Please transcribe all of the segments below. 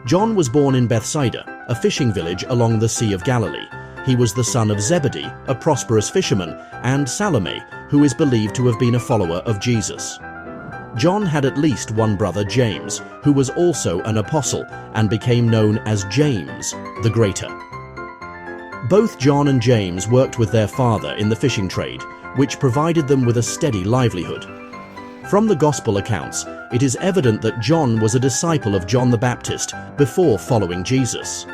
John was born in Bethsaida, a fishing village along the Sea of Galilee. He was the son of Zebedee, a prosperous fisherman, and Salome, who is believed to have been a follower of Jesus. John had at least one brother, James, who was also an apostle and became known as James the Greater. Both John and James worked with their father in the fishing trade, which provided them with a steady livelihood. From the Gospel accounts, it is evident that John was a disciple of John the Baptist before following Jesus.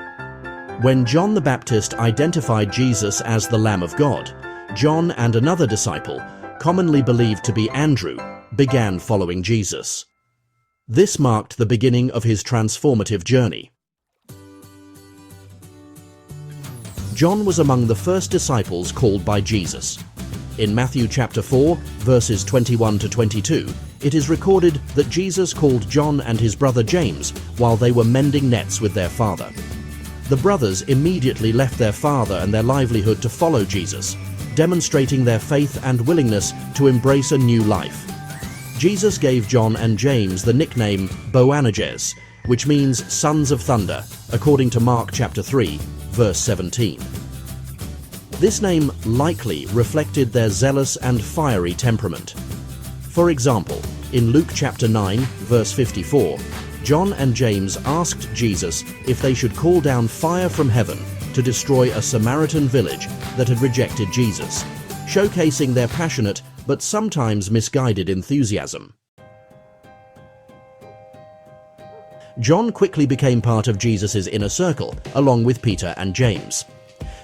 When John the Baptist identified Jesus as the Lamb of God, John and another disciple, commonly believed to be Andrew, began following Jesus. This marked the beginning of his transformative journey. John was among the first disciples called by Jesus. In Matthew chapter 4, verses 21 to 22, it is recorded that Jesus called John and his brother James while they were mending nets with their father. The brothers immediately left their father and their livelihood to follow Jesus, demonstrating their faith and willingness to embrace a new life. Jesus gave John and James the nickname Boanerges, which means sons of thunder, according to Mark chapter 3, verse 17. This name likely reflected their zealous and fiery temperament. For example, in Luke chapter 9, verse 54, John and James asked Jesus if they should call down fire from heaven to destroy a Samaritan village that had rejected Jesus, showcasing their passionate but sometimes misguided enthusiasm. John quickly became part of Jesus' inner circle, along with Peter and James.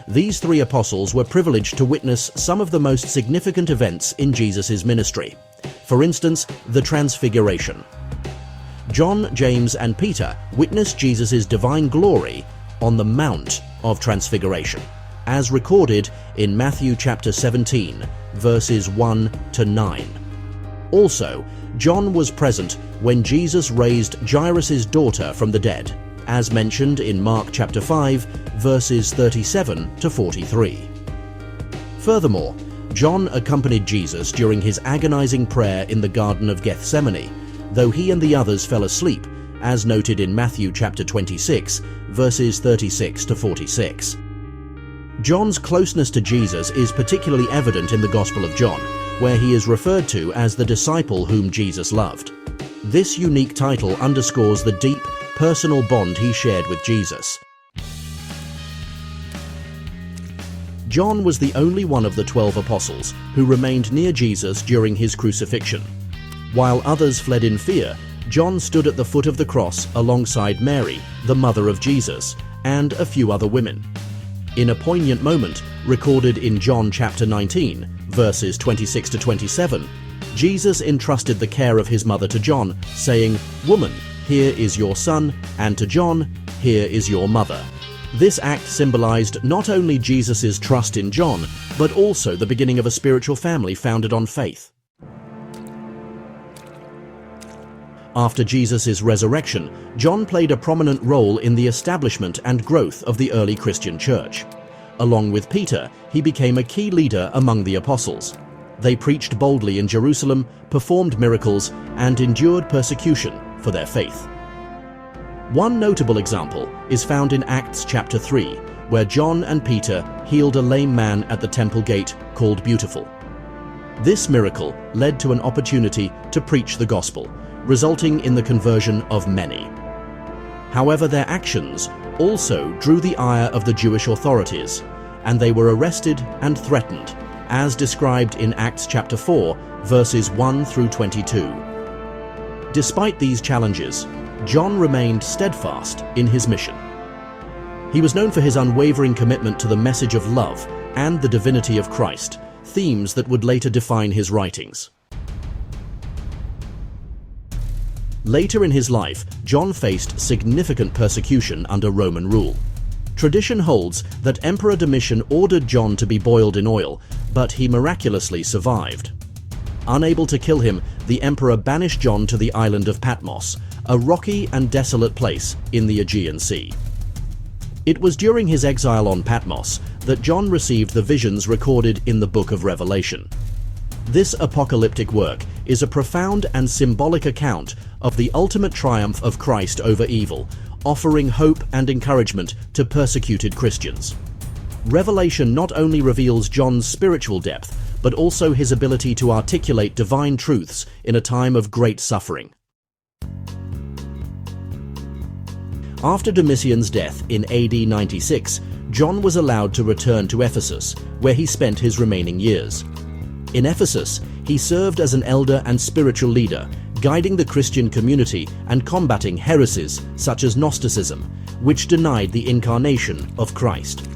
These three apostles were privileged to witness some of the most significant events in Jesus' ministry. For instance, the Transfiguration. John, James, and Peter witnessed Jesus' divine glory on the Mount of Transfiguration, as recorded in Matthew chapter 17, verses 1 to 9. Also, John was present when Jesus raised Jairus' daughter from the dead, as mentioned in Mark chapter 5, verses 37 to 43. Furthermore, John accompanied Jesus during his agonizing prayer in the Garden of Gethsemane, though he and the others fell asleep, as noted in Matthew chapter 26, verses 36 to 46. John's closeness to Jesus is particularly evident in the Gospel of John, where he is referred to as the disciple whom Jesus loved. This unique title underscores the deep, personal bond he shared with Jesus. John was the only one of the 12 apostles who remained near Jesus during his crucifixion. While others fled in fear, John stood at the foot of the cross alongside Mary, the mother of Jesus, and a few other women. In a poignant moment recorded in John chapter 19, verses 26 to 27, Jesus entrusted the care of his mother to John, saying, "Woman, here is your son, and to John, here is your mother." This act symbolized not only Jesus' trust in John, but also the beginning of a spiritual family founded on faith. After Jesus' resurrection, John played a prominent role in the establishment and growth of the early Christian church. Along with Peter, he became a key leader among the apostles. They preached boldly in Jerusalem, performed miracles, and endured persecution for their faith. One notable example is found in Acts chapter 3, where John and Peter healed a lame man at the temple gate called Beautiful. This miracle led to an opportunity to preach the gospel, resulting in the conversion of many. However, their actions also drew the ire of the Jewish authorities, and they were arrested and threatened, as described in Acts chapter 4, verses 1 through 22. Despite these challenges, John remained steadfast in his mission. He was known for his unwavering commitment to the message of love and the divinity of Christ, themes that would later define his writings. Later in his life, John faced significant persecution under Roman rule. Tradition holds that Emperor Domitian ordered John to be boiled in oil, but he miraculously survived. Unable to kill him, the emperor banished John to the island of Patmos, a rocky and desolate place in the Aegean Sea. It was during his exile on Patmos that John received the visions recorded in the Book of Revelation. This apocalyptic work is a profound and symbolic account of the ultimate triumph of Christ over evil, offering hope and encouragement to persecuted Christians. Revelation not only reveals John's spiritual depth, but also his ability to articulate divine truths in a time of great suffering. After Domitian's death in AD 96, John was allowed to return to Ephesus, where he spent his remaining years. In Ephesus, he served as an elder and spiritual leader, guiding the Christian community and combating heresies such as Gnosticism, which denied the incarnation of Christ.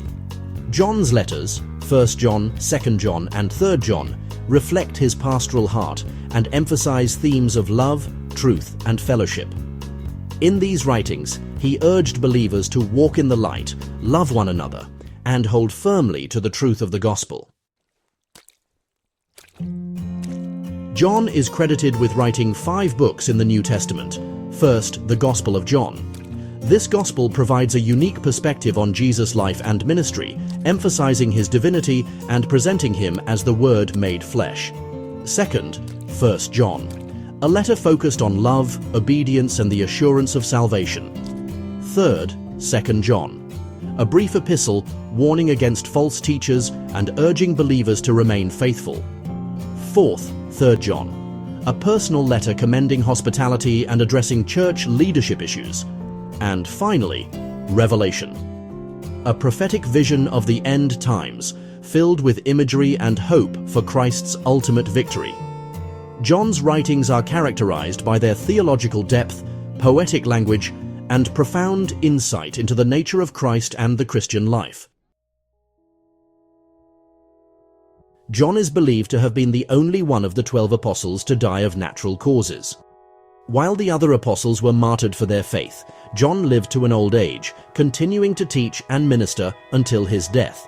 John's letters, 1 John, 2 John, and 3 John, reflect his pastoral heart and emphasize themes of love, truth, and fellowship. In these writings, he urged believers to walk in the light, love one another, and hold firmly to the truth of the gospel. John is credited with writing 5 books in the New Testament. First, the Gospel of John. This gospel provides a unique perspective on Jesus' life and ministry, emphasizing his divinity and presenting him as the Word made flesh. Second, 1 John, a letter focused on love, obedience, and the assurance of salvation. Third, 2 John, a brief epistle warning against false teachers and urging believers to remain faithful. Fourth, 3 John, a personal letter commending hospitality and addressing church leadership issues. And finally, Revelation, a prophetic vision of the end times, filled with imagery and hope for Christ's ultimate victory. John's writings are characterized by their theological depth, poetic language, and profound insight into the nature of Christ and the Christian life. John is believed to have been the only one of the 12 apostles to die of natural causes. While the other apostles were martyred for their faith, John lived to an old age, continuing to teach and minister until his death.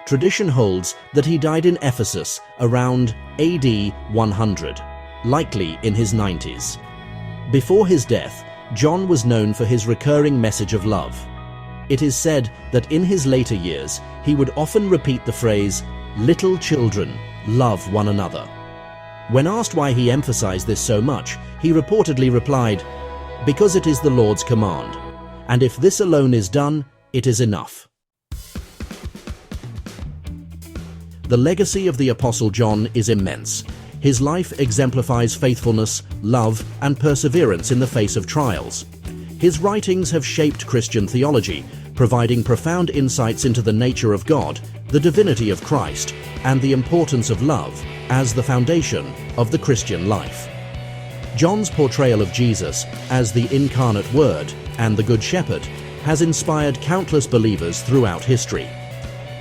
Tradition holds that he died in Ephesus around AD 100, likely in his 90s. Before his death, John was known for his recurring message of love. It is said that in his later years, he would often repeat the phrase, "Little children, love one another." When asked why he emphasized this so much, he reportedly replied, "Because it is the Lord's command, and if this alone is done, it is enough." The legacy of the Apostle John is immense. His life exemplifies faithfulness, love, and perseverance in the face of trials. His writings have shaped Christian theology, providing profound insights into the nature of God, the divinity of Christ, and the importance of love as the foundation of the Christian life. John's portrayal of Jesus as the incarnate Word and the Good Shepherd has inspired countless believers throughout history.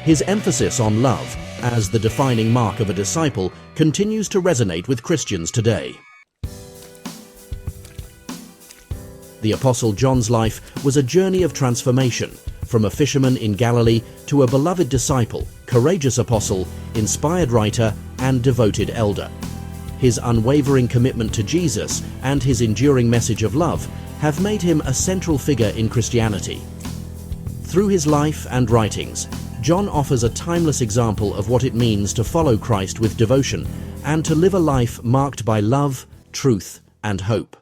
His emphasis on love as the defining mark of a disciple continues to resonate with Christians today. The Apostle John's life was a journey of transformation, from a fisherman in Galilee to a beloved disciple, courageous apostle, inspired writer, and devoted elder. His unwavering commitment to Jesus and his enduring message of love have made him a central figure in Christianity. Through his life and writings, John offers a timeless example of what it means to follow Christ with devotion and to live a life marked by love, truth, and hope.